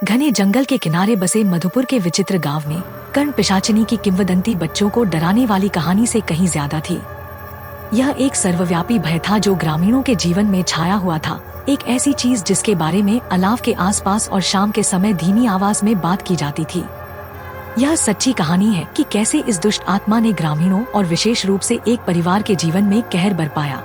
घने जंगल के किनारे बसे मधुपुर के विचित्र गांव में कर्ण पिशाचिनी की किंवदंती बच्चों को डराने वाली कहानी से कहीं ज्यादा थी। यह एक सर्वव्यापी भय था जो ग्रामीणों के जीवन में छाया हुआ था, एक ऐसी चीज जिसके बारे में अलाव के आसपास और शाम के समय धीमी आवाज में बात की जाती थी। यह सच्ची कहानी है कि कैसे इस दुष्ट आत्मा ने ग्रामीणों और विशेष रूप से एक परिवार के जीवन में कहर बरपाया।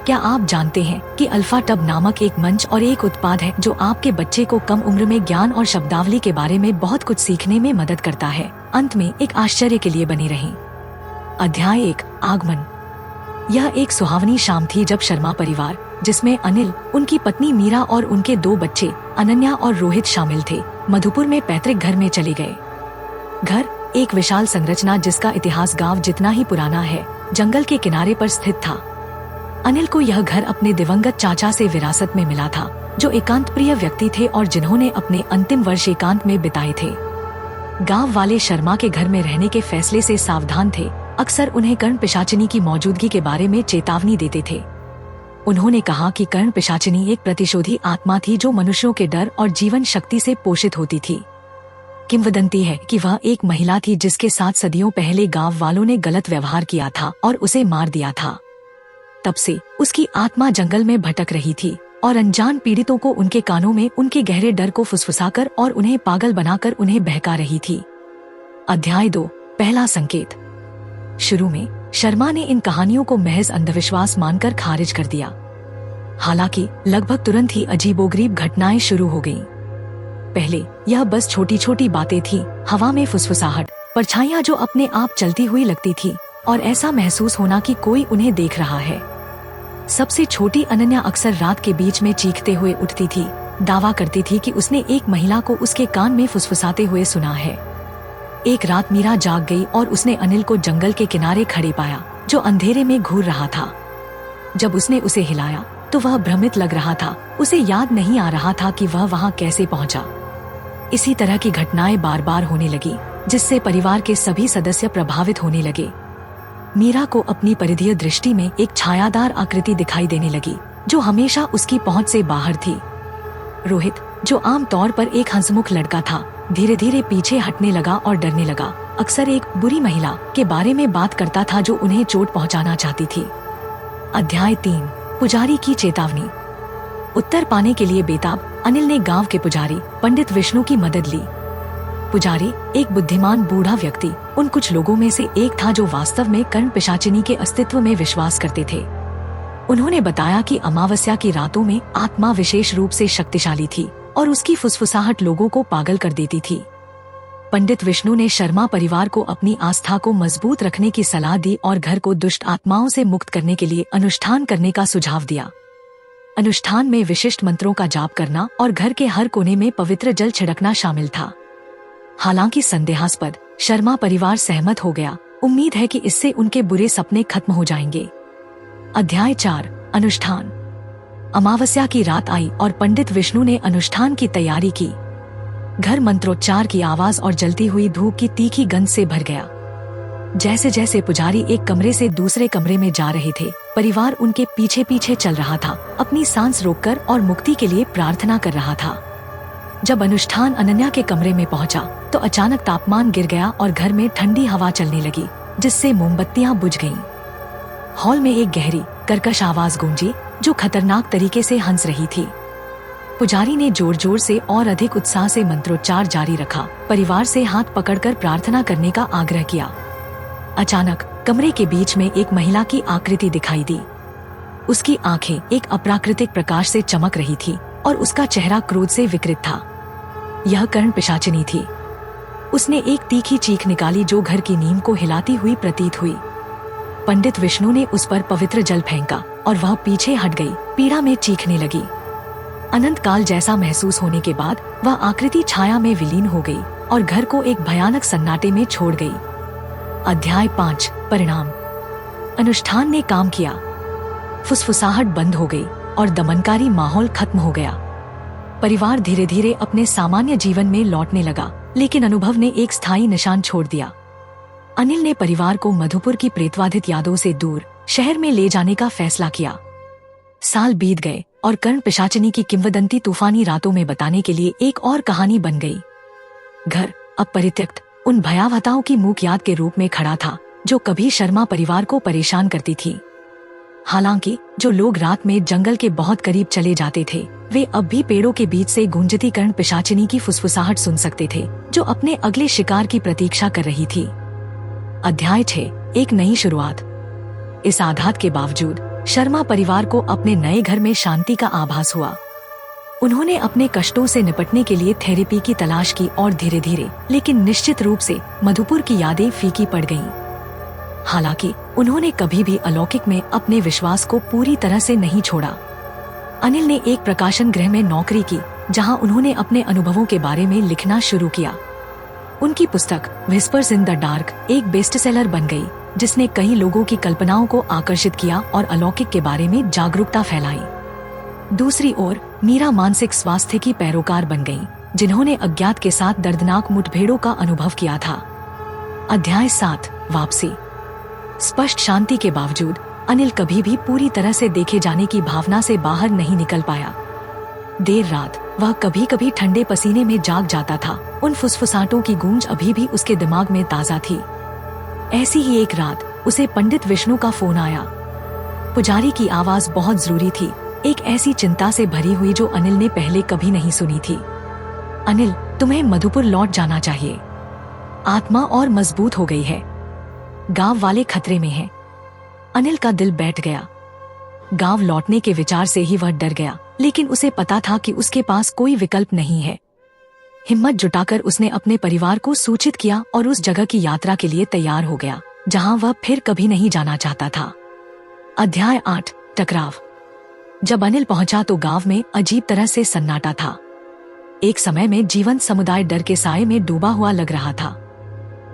क्या आप जानते हैं कि अल्फा टब नामक एक मंच और एक उत्पाद है जो आपके बच्चे को कम उम्र में ज्ञान और शब्दावली के बारे में बहुत कुछ सीखने में मदद करता है। अंत में एक आश्चर्य के लिए बने रहें। अध्याय 1, आगमन। यह एक सुहावनी शाम थी जब शर्मा परिवार, जिसमें अनिल, उनकी पत्नी मीरा और उनके 2 बच्चे अनन्या और रोहित शामिल थे, मधुपुर में पैतृक घर में चले गए। घर एक विशाल संरचना जिसका इतिहास गांव जितना ही पुराना है, जंगल के किनारे पर स्थित था। अनिल को यह घर अपने दिवंगत चाचा से विरासत में मिला था, जो एकांत प्रिय व्यक्ति थे और जिन्होंने अपने अंतिम वर्ष एकांत में बिताए थे। गांव वाले शर्मा के घर में रहने के फैसले से सावधान थे, अक्सर उन्हें कर्ण पिशाचिनी की मौजूदगी के बारे में चेतावनी देते थे। उन्होंने कहा कि कर्ण पिशाचिनी एक प्रतिशोधी आत्मा थी जो मनुष्यों के डर और जीवन शक्ति से पोषित होती थी। किंवदंती है कि वह एक महिला थी जिसके साथ सदियों पहले गांव वालों ने गलत व्यवहार किया था और उसे मार दिया था। तब से उसकी आत्मा जंगल में भटक रही थी और अनजान पीड़ितों को उनके कानों में उनके गहरे डर को फुसफुसाकर और उन्हें पागल बनाकर उन्हें बहका रही थी। अध्याय 2, पहला संकेत। शुरू में शर्मा ने इन कहानियों को महज अंधविश्वास मानकर खारिज कर दिया। हालांकि लगभग तुरंत ही अजीबोगरीब घटनाएं शुरू हो गईं। पहले यह बस छोटी छोटी बातें थी, हवा में फुसफुसाहट, परछाइयां जो अपने आप चलती हुई लगती थी और ऐसा महसूस होना कि कोई उन्हें देख रहा है। सबसे छोटी अनन्या अक्सर रात के बीच में चीखते हुए उठती थी, दावा करती थी कि उसने एक महिला को उसके कान में फुसफुसाते हुए सुना है। एक रात मीरा जाग गई और उसने अनिल को जंगल के किनारे खड़े पाया, जो अंधेरे में घूर रहा था। जब उसने उसे हिलाया तो वह भ्रमित लग रहा था, उसे याद नहीं आ रहा था कि वह वहां कैसे पहुंचा। इसी तरह की घटनाएं बार बार होने लगी, जिससे परिवार के सभी सदस्य प्रभावित होने लगे। मीरा को अपनी परिधीय दृष्टि में एक छायादार आकृति दिखाई देने लगी, जो हमेशा उसकी पहुंच से बाहर थी। रोहित, जो आमतौर पर एक हंसमुख लड़का था, धीरे धीरे पीछे हटने लगा और डरने लगा। अक्सर एक बुरी महिला के बारे में बात करता था जो उन्हें चोट पहुंचाना चाहती थी। अध्याय 3, पुजारी की चेतावनी। उत्तर पाने के लिए बेताब अनिल ने गांव के पुजारी पंडित विष्णु की मदद ली। पुजारी एक बुद्धिमान बूढ़ा व्यक्ति उन कुछ लोगों में से एक था जो वास्तव में कर्ण पिशाचिनी के अस्तित्व में विश्वास करते थे। उन्होंने बताया कि अमावस्या की रातों में आत्मा विशेष रूप से शक्तिशाली थी और उसकी फुसफुसाहट लोगों को पागल कर देती थी। पंडित विष्णु ने शर्मा परिवार को अपनी आस्था को मजबूत रखने की सलाह दी और घर को दुष्ट आत्माओं से मुक्त करने के लिए अनुष्ठान करने का सुझाव दिया। अनुष्ठान में विशिष्ट मंत्रों का जाप करना और घर के हर कोने में पवित्र जल छिड़कना शामिल था। हालांकि संदेहास्पद, शर्मा परिवार सहमत हो गया। उम्मीद है कि इससे उनके बुरे सपने खत्म हो जाएंगे। अध्याय 4, अनुष्ठान। अमावस्या की रात आई और पंडित विष्णु ने अनुष्ठान की तैयारी की। घर मंत्रोच्चार की आवाज और जलती हुई धूप की तीखी गंध से भर गया। जैसे जैसे पुजारी एक कमरे से दूसरे कमरे में जा रहे थे, परिवार उनके पीछे पीछे चल रहा था, अपनी सांस रोककर और मुक्ति के लिए प्रार्थना कर रहा था। जब अनुष्ठान अनन्या के कमरे में पहुंचा, तो अचानक तापमान गिर गया और घर में ठंडी हवा चलने लगी, जिससे मोमबत्तियां बुझ गईं। हॉल में एक गहरी, कर्कश आवाज गूंजी, जो खतरनाक तरीके से हंस रही थी। पुजारी ने जोर जोर से और अधिक उत्साह से मंत्रोच्चार जारी रखा, परिवार से हाथ पकड़कर प्रार्थना करने का आग्रह किया। अचानक कमरे के बीच में एक महिला की आकृति दिखाई दी। उसकी आंखें एक अप्राकृतिक प्रकाश से चमक रही थी और उसका चेहरा क्रोध से विकृत था। यह कर्ण पिशाचिनी थी। उसने एक तीखी चीख निकाली जो घर की नींव को हिलाती हुई प्रतीत हुई। पंडित विष्णु ने उस पर पवित्र जल फेंका और वह पीछे हट गई, पीड़ा में चीखने लगी। अनंत काल जैसा महसूस होने के बाद वह आकृति छाया में विलीन हो गई और घर को एक भयानक सन्नाटे में छोड़ गई। अध्याय 5, परिणाम। अनुष्ठान ने काम किया। फुसफुसाहट बंद हो गई और दमनकारी माहौल खत्म हो गया। परिवार धीरे धीरे अपने सामान्य जीवन में लौटने लगा, लेकिन अनुभव ने एक स्थायी निशान छोड़ दिया। अनिल ने परिवार को मधुपुर की प्रेतवाधित यादों से दूर शहर में ले जाने का फैसला किया। साल बीत गए और कर्ण पिशाचिनी की किंवदंती तूफानी रातों में बताने के लिए एक और कहानी बन गई। घर अब परित्यक्त उन भयावहताओं की मूक याद के रूप में खड़ा था जो कभी शर्मा परिवार को परेशान करती थी। हालांकि जो लोग रात में जंगल के बहुत करीब चले जाते थे वे अब भी पेड़ों के बीच से गूंजती कर्ण पिशाचिनी की फुसफुसाहट सुन सकते थे जो अपने अगले शिकार की प्रतीक्षा कर रही थी। अध्याय 6, एक नई शुरुआत। इस आघात के बावजूद शर्मा परिवार को अपने नए घर में शांति का आभास हुआ। उन्होंने अपने कष्टों से निपटने के लिए थेरेपी की तलाश की और धीरे धीरे लेकिन निश्चित रूप से मधुपुर की यादें फीकी पड़ गईं। हालांकि उन्होंने कभी भी अलौकिक में अपने विश्वास को पूरी तरह से नहीं छोड़ा। अनिल ने एक प्रकाशन गृह में नौकरी की जहां उन्होंने अपने अनुभवों के बारे में लिखना शुरू किया। उनकी पुस्तक व्हिस्पर्स इन द डार्क एक बेस्टसेलर बन गई जिसने कई लोगों की कल्पनाओं को आकर्षित किया और अलौकिक के बारे में जागरूकता फैलाई। दूसरी ओर मीरा मानसिक स्वास्थ्य की पैरोकार बन गईं, जिन्होंने अज्ञात के साथ दर्दनाक मुठभेड़ों का अनुभव किया था। अध्याय 7, वापसी। स्पष्ट शांति के बावजूद अनिल कभी भी पूरी तरह से देखे जाने की भावना से बाहर नहीं निकल पाया। देर रात वह कभी कभी ठंडे पसीने में जाग जाता था। उन फुसफुसाहटों की गूंज अभी भी उसके दिमाग में ताजा थी। ऐसी ही एक रात उसे पंडित विष्णु का फोन आया। पुजारी की आवाज बहुत जरूरी थी, एक ऐसी चिंता से भरी हुई जो अनिल ने पहले कभी नहीं सुनी थी। अनिल, तुम्हें मधुपुर लौट जाना चाहिए। आत्मा और मजबूत हो गई है। गांव वाले खतरे में हैं। अनिल का दिल बैठ गया। गांव लौटने के विचार से ही वह डर गया, लेकिन उसे पता था कि उसके पास कोई विकल्प नहीं है। हिम्मत जुटाकर उसने अपने परिवार को सूचित किया और उस जगह की यात्रा के लिए तैयार हो गया जहां वह फिर कभी नहीं जाना चाहता था। अध्याय 8, टकराव। जब अनिल पहुंचा तो गांव में अजीब तरह से सन्नाटा था। एक समय में जीवंत समुदाय डर के साए में डूबा हुआ लग रहा था।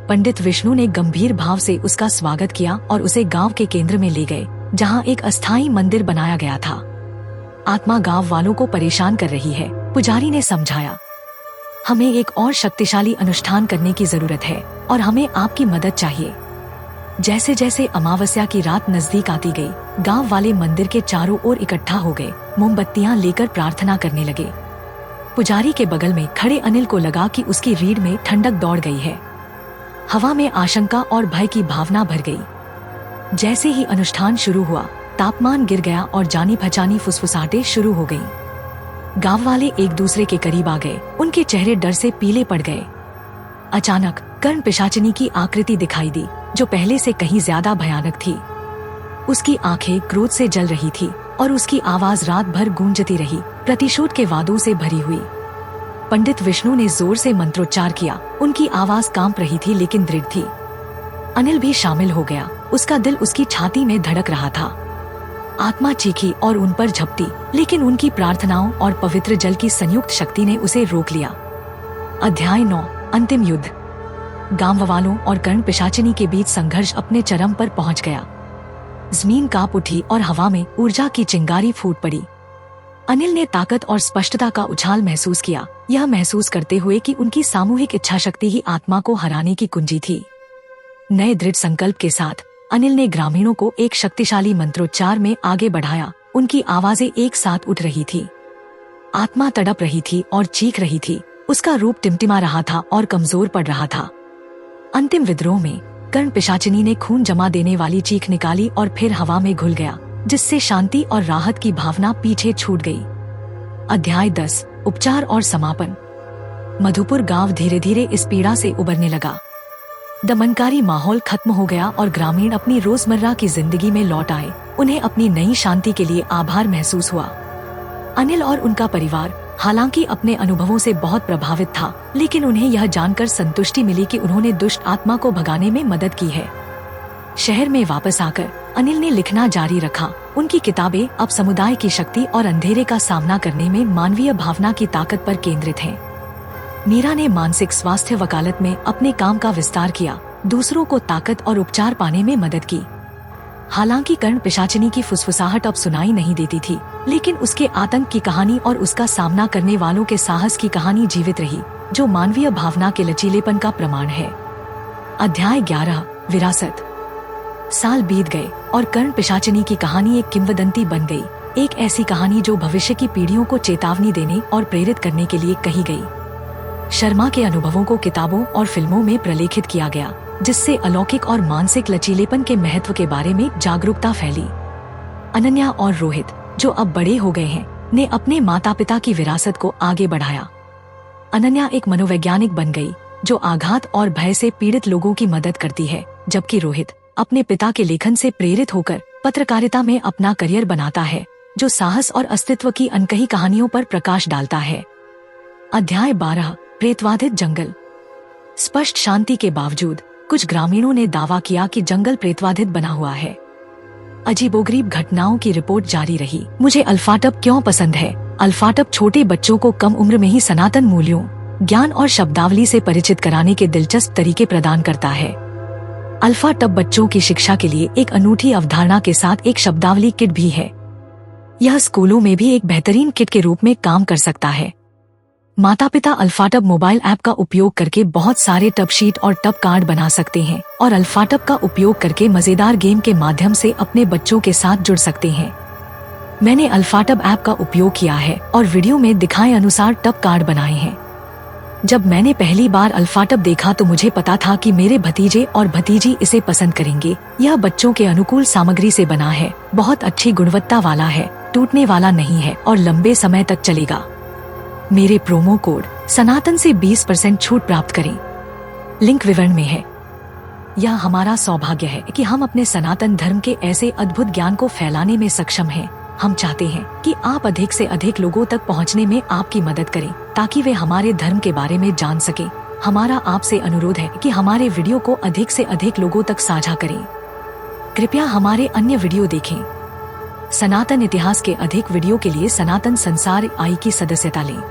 पंडित विष्णु ने गंभीर भाव से उसका स्वागत किया और उसे गांव के केंद्र में ले गए जहां एक अस्थायी मंदिर बनाया गया था। आत्मा गांव वालों को परेशान कर रही है, पुजारी ने समझाया। हमें एक और शक्तिशाली अनुष्ठान करने की जरूरत है और हमें आपकी मदद चाहिए। जैसे जैसे अमावस्या की रात नजदीक आती गई, गांव वाले मंदिर के चारों ओर इकट्ठा हो गए, मोमबत्तियां लेकर प्रार्थना करने लगे। पुजारी के बगल में खड़े अनिल को लगा कि उसकी रीढ़ में ठंडक दौड़ गई है। हवा में आशंका और भय की भावना भर गई। जैसे ही अनुष्ठान शुरू हुआ, तापमान गिर गया और जानी पहचानी फुसफुसाहटें शुरू हो गईं। गांव वाले एक दूसरे के करीब आ गए, उनके चेहरे डर से पीले पड़ गए। अचानक कर्ण पिशाचिनी की आकृति दिखाई दी, जो पहले से कहीं ज्यादा भयानक थी। उसकी आंखें क्रोध से जल रही थी और उसकी आवाज रात भर गूंजती रही, प्रतिशोध के वादों से भरी हुई। पंडित विष्णु ने जोर से मंत्रोच्चार किया। उनकी आवाज कांप रही थी लेकिन दृढ़ थी। अनिल भी शामिल हो गया। उसका दिल उसकी छाती में धड़क रहा था। आत्मा चीखी और उन पर झपटी, लेकिन उनकी प्रार्थनाओं और पवित्र जल की संयुक्त शक्ति ने उसे रोक लिया। अध्याय 9, अंतिम युद्ध। गांव वालों और कर्ण पिशाचिनी के बीच संघर्ष अपने चरम पर पहुंच गया। जमीन कांप उठी और हवा में ऊर्जा की चिंगारी फूट पड़ी। अनिल ने ताकत और स्पष्टता का उछाल महसूस किया, यह महसूस करते हुए कि उनकी सामूहिक इच्छा शक्ति ही आत्मा को हराने की कुंजी थी। नए दृढ़ संकल्प के साथ अनिल ने ग्रामीणों को एक शक्तिशाली मंत्रोच्चार में आगे बढ़ाया। उनकी आवाजें एक साथ उठ रही थी। आत्मा तड़प रही थी और चीख रही थी। उसका रूप टिमटिमा रहा था और कमजोर पड़ रहा था। अंतिम विद्रोह में कर्ण पिशाचिनी ने खून जमा देने वाली चीख निकाली और फिर हवा में घुल गया, जिससे शांति और राहत की भावना पीछे छूट गई। अध्याय 10, उपचार और समापन। मधुपुर गांव धीरे धीरे इस पीड़ा से उबरने लगा। दमनकारी माहौल खत्म हो गया और ग्रामीण अपनी रोजमर्रा की जिंदगी में लौट आए। उन्हें अपनी नई शांति के लिए आभार महसूस हुआ। अनिल और उनका परिवार हालांकि अपने अनुभवों से बहुत प्रभावित था, लेकिन उन्हें यह जानकर संतुष्टि मिली कि उन्होंने दुष्ट आत्मा को भगाने में मदद की है। शहर में वापस आकर अनिल ने लिखना जारी रखा। उनकी किताबें अब समुदाय की शक्ति और अंधेरे का सामना करने में मानवीय भावना की ताकत पर केंद्रित हैं। मीरा ने मानसिक स्वास्थ्य वकालत में अपने काम का विस्तार किया, दूसरों को ताकत और उपचार पाने में मदद की। हालांकि कर्ण पिशाचिनी की फुसफुसाहट अब सुनाई नहीं देती थी, लेकिन उसके आतंक की कहानी और उसका सामना करने वालों के साहस की कहानी जीवित रही, जो मानवीय भावना के लचीलेपन का प्रमाण है। अध्याय 11, विरासत। साल बीत गए और कर्ण पिशाचिनी की कहानी एक किंवदंती बन गई, एक ऐसी कहानी जो भविष्य की पीढ़ियों को चेतावनी देने और प्रेरित करने के लिए कही गई। शर्मा के अनुभवों को किताबों और फिल्मों में प्रलेखित किया गया, जिससे अलौकिक और मानसिक लचीलेपन के महत्व के बारे में जागरूकता फैली। अनन्या और रोहित, जो अब बड़े हो गए हैं, ने अपने माता पिता की विरासत को आगे बढ़ाया। अनन्या एक मनोवैज्ञानिक बन गई जो आघात और भय से पीड़ित लोगों की मदद करती है, जबकि रोहित अपने पिता के लेखन से प्रेरित होकर पत्रकारिता में अपना करियर बनाता है, जो साहस और अस्तित्व की अनकही कहानियों पर प्रकाश डालता है। अध्याय 12, प्रेतवाधित जंगल। स्पष्ट शांति के बावजूद कुछ ग्रामीणों ने दावा किया कि जंगल प्रेतवाधित बना हुआ है। अजीबोगरीब घटनाओं की रिपोर्ट जारी रही। मुझे अल्फाटब क्यों पसंद है? अल्फाटब छोटे बच्चों को कम उम्र में ही सनातन मूल्यों, ज्ञान और शब्दावली से परिचित कराने के दिलचस्प तरीके प्रदान करता है। अल्फाटब बच्चों की शिक्षा के लिए एक अनूठी अवधारणा के साथ एक शब्दावली किट भी है। यह स्कूलों में भी एक बेहतरीन किट के रूप में काम कर सकता है। माता पिता अल्फाटब मोबाइल ऐप का उपयोग करके बहुत सारे टब शीट और टब कार्ड बना सकते हैं और अल्फाटब का उपयोग करके मजेदार गेम के माध्यम से अपने बच्चों के साथ जुड़ सकते हैं। मैंने अल्फाटब ऐप का उपयोग किया है और वीडियो में दिखाए अनुसार टब कार्ड बनाए हैं। जब मैंने पहली बार अल्फाटब देखा तो मुझे पता था कि मेरे भतीजे और भतीजी इसे पसंद करेंगे। यह बच्चों के अनुकूल सामग्री से बना है, बहुत अच्छी गुणवत्ता वाला है, टूटने वाला नहीं है और लंबे समय तक चलेगा। मेरे प्रोमो कोड सनातन से 20% छूट प्राप्त करें। लिंक विवरण में है। यह हमारा सौभाग्य है कि हम अपने सनातन धर्म के ऐसे अद्भुत ज्ञान को फैलाने में सक्षम हैं। हम चाहते हैं कि आप अधिक से अधिक लोगों तक पहुंचने में आपकी मदद करें, ताकि वे हमारे धर्म के बारे में जान सकें। हमारा आपसे अनुरोध है कि हमारे वीडियो को अधिक से अधिक लोगों तक साझा करें। कृपया हमारे अन्य वीडियो देखें। सनातन इतिहास के अधिक वीडियो के लिए सनातन संसार आई की सदस्यता लें।